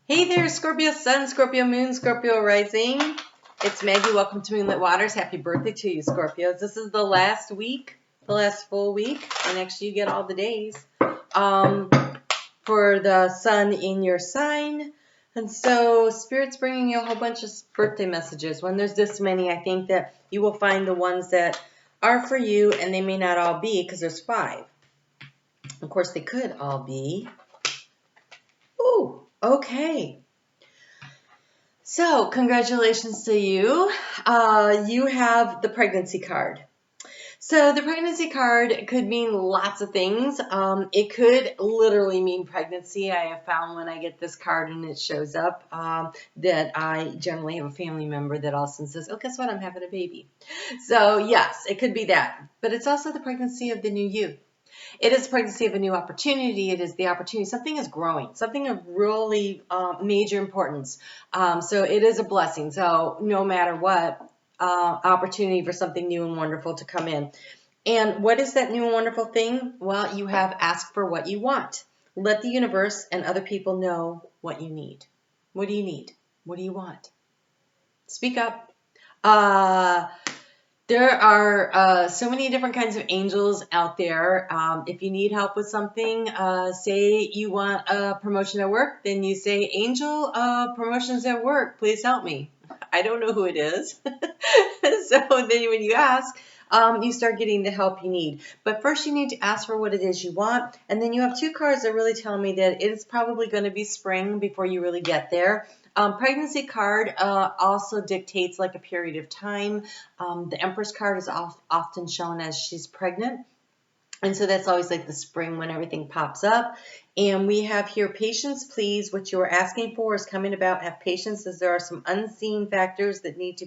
Hey there, Scorpio Sun, Scorpio Moon, Scorpio Rising. It's Maggie. Welcome to Moonlit Waters. Happy birthday to you, Scorpios. This is the last week, the last full week, and actually you get all the days for the Sun in your sign. And so Spirit's bringing you a whole bunch of birthday messages. When there's this many, I think that you will find the ones that are for you, and they may not all be because there's 5. Of course, they could all be. Ooh, okay. So, congratulations to you. You have the pregnancy card. So, the pregnancy card could mean lots of things. It could literally mean pregnancy. I have found when I get this card and it shows up that I generally have a family member that also says, oh, guess what? I'm having a baby. So, yes, it could be that. But it's also the pregnancy of the new you. It is the pregnancy of a new opportunity. It is the opportunity. Something is growing. Something of really major importance. So it is a blessing. So no matter what, opportunity for something new and wonderful to come in. And what is that new and wonderful thing? Well, you have asked for what you want. Let the universe and other people know what you need. What do you need? What do you want? Speak up. There are so many different kinds of angels out there. If you need help with something, say you want a promotion at work, then you say, Angel, promotions at work, please help me. I don't know who it is. So then when you ask, you start getting the help you need. But first you need to ask for what it is you want. And then you have 2 cards that really tell me that it's probably going to be spring before you really get there. Pregnancy card also dictates like a period of time. The Empress card is often shown as she's pregnant. And so that's always like the spring when everything pops up. And we have here, patience, please. What you are asking for is coming about. Have patience, as there are some unseen factors that need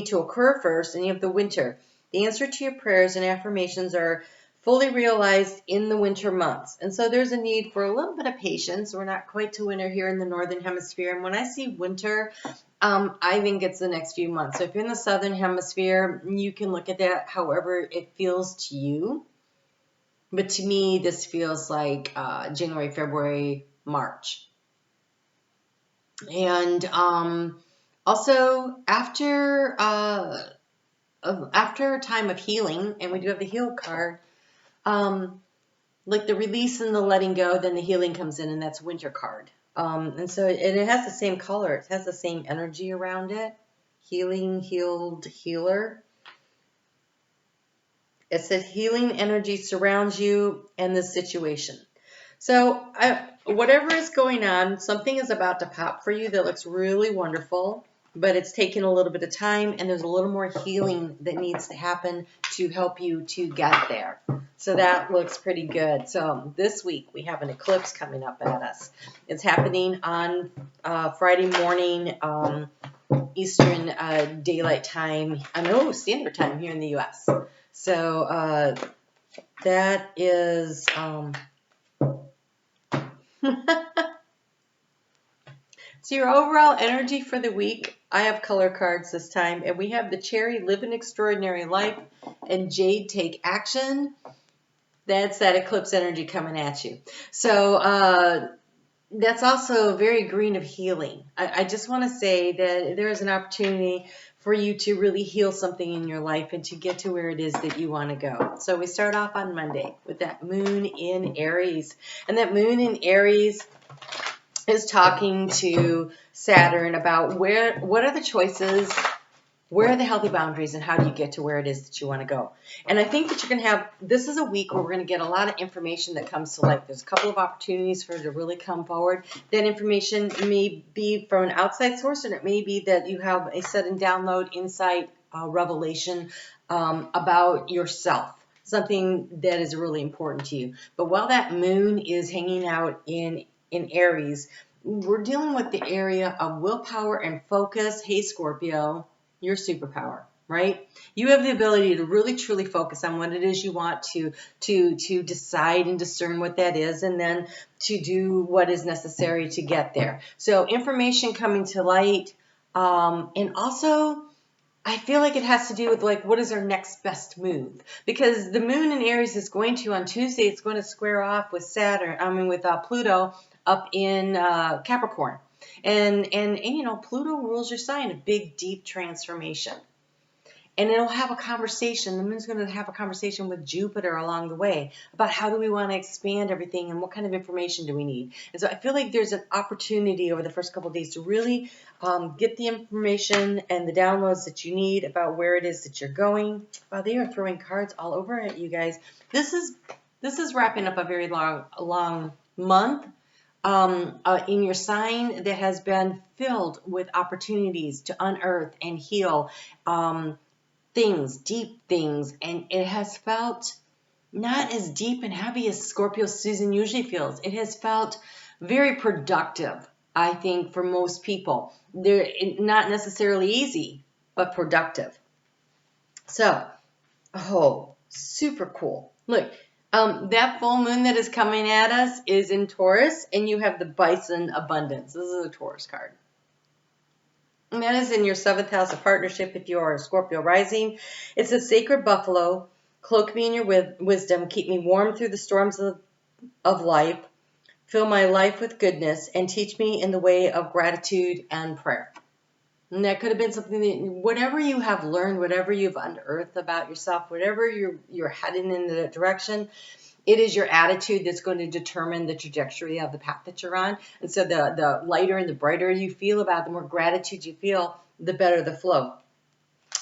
to occur first. And you have the winter. The answer to your prayers and affirmations are fully realized in the winter months. And so there's a need for a little bit of patience. We're not quite to winter here in the northern hemisphere. And when I see winter, I think it's the next few months. So if you're in the southern hemisphere, you can look at that however it feels to you. But to me, this feels like January, February, March. And also after a time of healing, and we do have the heal card, like the release and the letting go, then the healing comes in, and that's winter card. And so it has the same color. It has the same energy around it. Healing, healed, healer. It says healing energy surrounds you and the situation. So whatever is going on, something is about to pop for you that looks really wonderful, but it's taken a little bit of time, and there's a little more healing that needs to happen to help you to get there. So that looks pretty good. So this week we have an eclipse coming up at us. It's happening on Friday morning, Eastern Daylight Time, Standard Time here in the U.S. So that is... So your overall energy for the week, I have color cards this time, and we have the Cherry, Live an Extraordinary Life, and Jade, Take Action. That's that eclipse energy coming at you. So that's also very green of healing. I just want to say that there is an opportunity for you to really heal something in your life and to get to where it is that you want to go. So we start off on Monday with that moon in Aries. And that moon in Aries is talking to Saturn about what are the choices, where are the healthy boundaries, and how do you get to where it is that you want to go. And I think that you're going to have, this is a week where we're going to get a lot of information that comes to light. There's a couple of opportunities for it to really come forward. That information may be from an outside source, and it may be that you have a sudden download, insight, revelation about yourself. Something that is really important to you. But while that moon is hanging out in Aries, we're dealing with the area of willpower and focus. Hey, Scorpio, your superpower, right? You have the ability to really truly focus on what it is you want to decide and discern what that is, and then to do what is necessary to get there. So information coming to light, and also I feel like it has to do with like what is our next best move, because the moon in Aries is going to, on Tuesday, it's going to square off with Pluto up in Capricorn. And you know, Pluto rules your sign, a big, deep transformation. And it'll have a conversation. The moon's going to have a conversation with Jupiter along the way about how do we want to expand everything and what kind of information do we need. And so I feel like there's an opportunity over the first couple of days to really get the information and the downloads that you need about where it is that you're going. Wow, they are throwing cards all over it, you guys. This is wrapping up a very long month. In your sign that has been filled with opportunities to unearth and heal things, deep things, and it has felt not as deep and heavy as Scorpio season usually feels. It has felt very productive, I think, for most people. They're not necessarily easy, but productive. So, oh, super cool. Look, that full moon that is coming at us is in Taurus, and you have the Bison Abundance. This is a Taurus card. And that is in your 7th house of partnership if you are a Scorpio rising. It's a sacred buffalo. Cloak me in your wisdom. Keep me warm through the storms of life. Fill my life with goodness and teach me in the way of gratitude and prayer. And that could have been something that, whatever you have learned, whatever you've unearthed about yourself, whatever you're heading in that direction, it is your attitude that's going to determine the trajectory of the path that you're on. And so the lighter and the brighter you feel about it, the more gratitude you feel, the better the flow.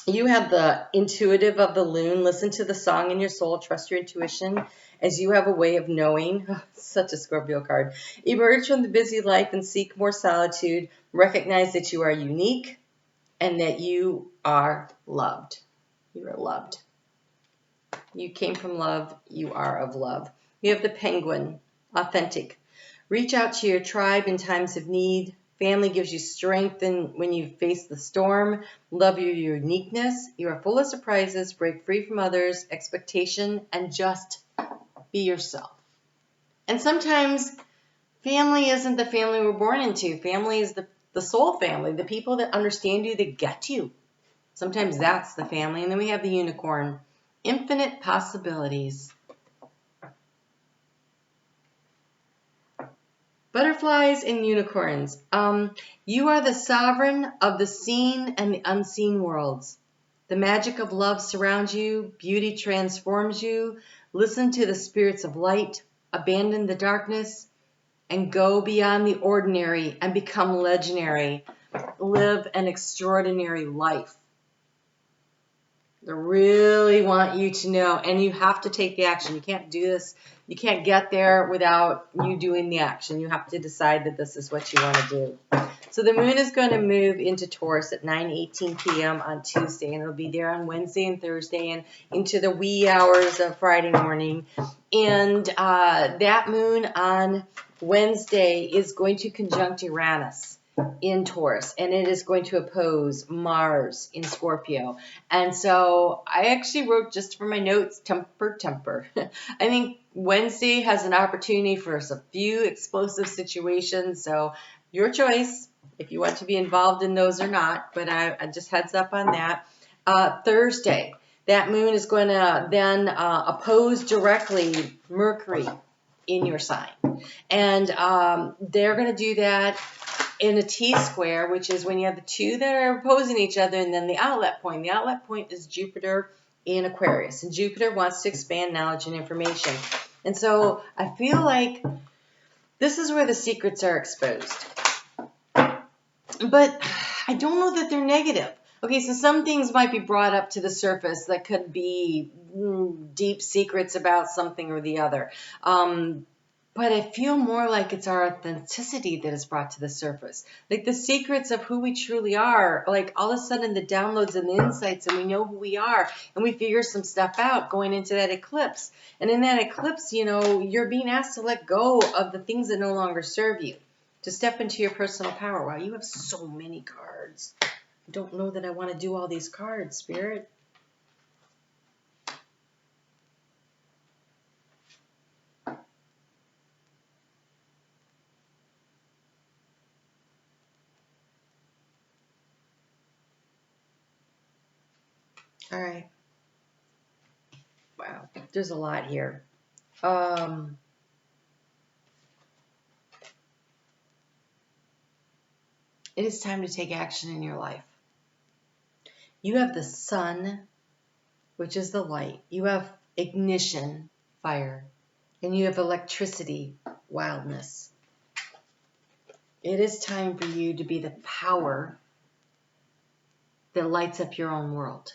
You have the intuitive of the loon. Listen to the song in your soul. Trust your intuition as you have a way of knowing. Such a Scorpio card. Emerge from the busy life and seek more solitude. Recognize that you are unique and that you are loved. You are loved. You came from love. You are of love. You have the penguin, authentic. Reach out to your tribe in times of need. Family gives you strength when you face the storm. Love your uniqueness. You are full of surprises. Break free from others' expectation and just be yourself. And sometimes family isn't the family we're born into. Family is the soul family, the people that understand you, that get you. Sometimes that's the family. And then we have the unicorn. Infinite possibilities. Butterflies and unicorns. You are the sovereign of the seen and the unseen worlds. The magic of love surrounds you. Beauty transforms you. Listen to the spirits of light. Abandon the darkness and go beyond the ordinary and become legendary. Live an extraordinary life. They really want you to know, and you have to take the action. You can't do this. You can't get there without you doing the action. You have to decide that this is what you want to do. So the moon is going to move into Taurus at 9:18 p.m. on Tuesday, and it'll be there on Wednesday and Thursday and into the wee hours of Friday morning. And that moon on Wednesday is going to conjunct Uranus in Taurus, and it is going to oppose Mars in Scorpio. And so I actually wrote just for my notes, temper. I think Wednesday has an opportunity for a few explosive situations, so your choice if you want to be involved in those or not, but I just heads up on that. Thursday, that moon is going to then oppose directly Mercury in your sign. And they're going to do that in a T-square, which is when you have the two that are opposing each other, and then the outlet point. The outlet point is Jupiter in Aquarius, and Jupiter wants to expand knowledge and information. And so I feel like this is where the secrets are exposed. But I don't know that they're negative. Okay, so some things might be brought up to the surface that could be deep secrets about something or the other. But I feel more like it's our authenticity that is brought to the surface. Like the secrets of who we truly are, like all of a sudden the downloads and the insights, and we know who we are, and we figure some stuff out going into that eclipse. And in that eclipse, you know, you're being asked to let go of the things that no longer serve you, to step into your personal power. Wow, you have so many cards. I don't know that I want to do all these cards, Spirit. All right. Wow, there's a lot here. It is time to take action in your life. You have the sun, which is the light. You have ignition, fire. And you have electricity, wildness. It is time for you to be the power that lights up your own world.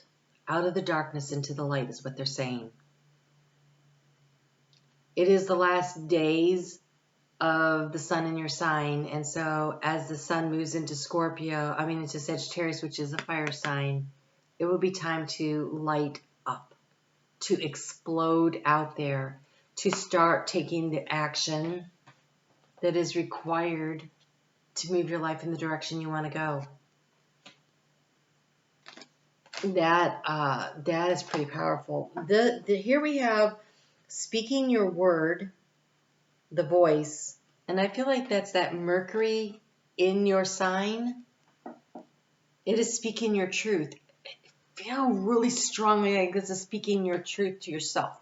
Out of the darkness into the light is what they're saying. It is the last days of the sun in your sign. And so as the sun moves into into Sagittarius, which is a fire sign, it will be time to light up, to explode out there, to start taking the action that is required to move your life in the direction you want to go. That is pretty powerful. Here we have speaking your word, the voice, and I feel like that's that Mercury in your sign. It is speaking your truth. I feel really strongly like this is speaking your truth to yourself.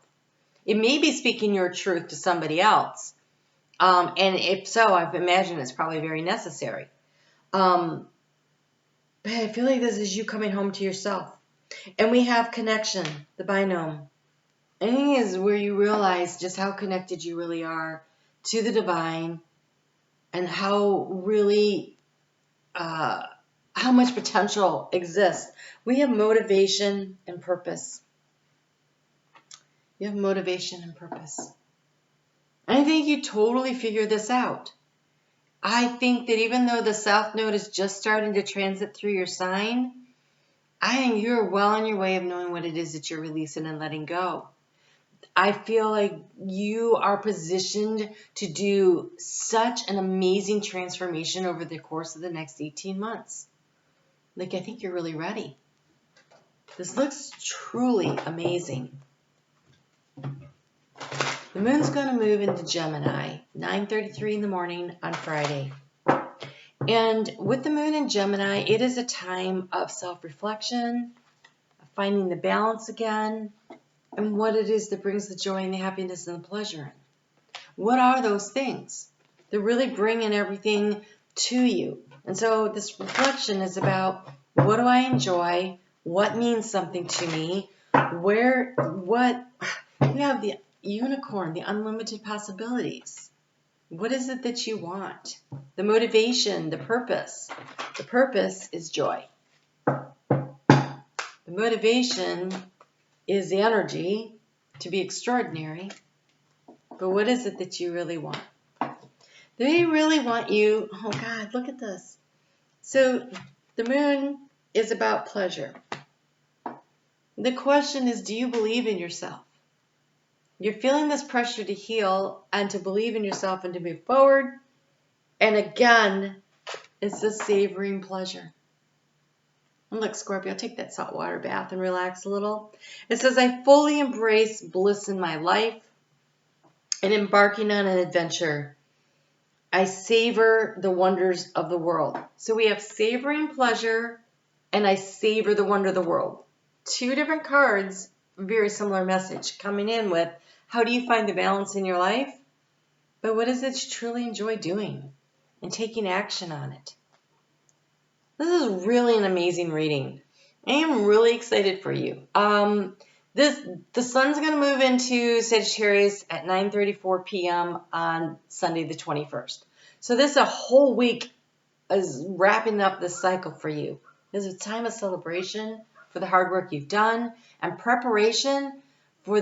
It may be speaking your truth to somebody else, and if so, I imagine it's probably very necessary. But I feel like this is you coming home to yourself. And we have connection, the binome. I think is where you realize just how connected you really are to the divine and how really, how much potential exists. We have motivation and purpose. You have motivation and purpose. I think you totally figure this out. I think that even though the South Node is just starting to transit through your sign, I think you're well on your way of knowing what it is that you're releasing and letting go. I feel like you are positioned to do such an amazing transformation over the course of the next 18 months. Like, I think you're really ready. This looks truly amazing. The moon's going to move into Gemini, 9:33 in the morning on Friday. And with the moon in Gemini, it is a time of self-reflection, finding the balance again, and what it is that brings the joy and the happiness and the pleasure in. What are those things? They're really bringing everything to you. And so this reflection is about, what do I enjoy? What means something to me? You have the unicorn, the unlimited possibilities. What is it that you want? The motivation, the purpose. The purpose is joy. The motivation is the energy to be extraordinary. But what is it that you really want? They really want you, oh God, look at this. So the moon is about pleasure. The question is, do you believe in yourself? You're feeling this pressure to heal and to believe in yourself and to move forward. And again, it's the savoring pleasure. And look, Scorpio, take that saltwater bath and relax a little. It says, I fully embrace bliss in my life and embarking on an adventure. I savor the wonders of the world. So we have savoring pleasure and I savor the wonder of the world. Two different cards, very similar message coming in with, how do you find the balance in your life? But what is it you truly enjoy doing and taking action on it? This is really an amazing reading. I am really excited for you. The sun's going to move into Sagittarius at 9:34 p.m. on Sunday the 21st. So this a whole week is wrapping up this cycle for you. This is a time of celebration for the hard work you've done and preparation for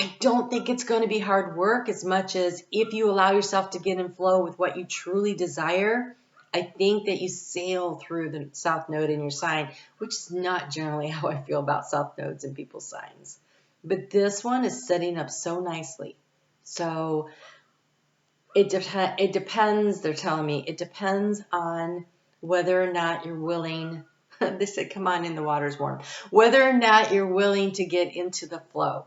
I don't think it's going to be hard work as much as if you allow yourself to get in flow with what you truly desire. I think that you sail through the South Node in your sign, which is not generally how I feel about South Nodes in people's signs. But this one is setting up so nicely. So it depends, they're telling me, it depends on whether or not you're willing, they said, come on in, the water's warm, whether or not you're willing to get into the flow,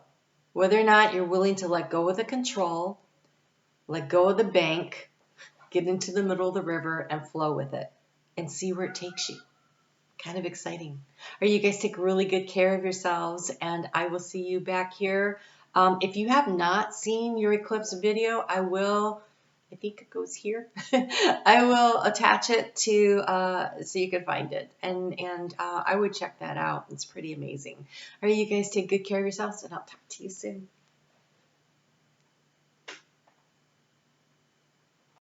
whether or not you're willing to let go of the control, let go of the bank, get into the middle of the river and flow with it and see where it takes you. Kind of exciting. All right, you guys take really good care of yourselves, and I will see you back here. If you have not seen your eclipse video, I will I think it goes here. I will attach it to so you can find it, and I would check that out. It's pretty amazing. All right, you guys take good care of yourselves, and I'll talk to you soon.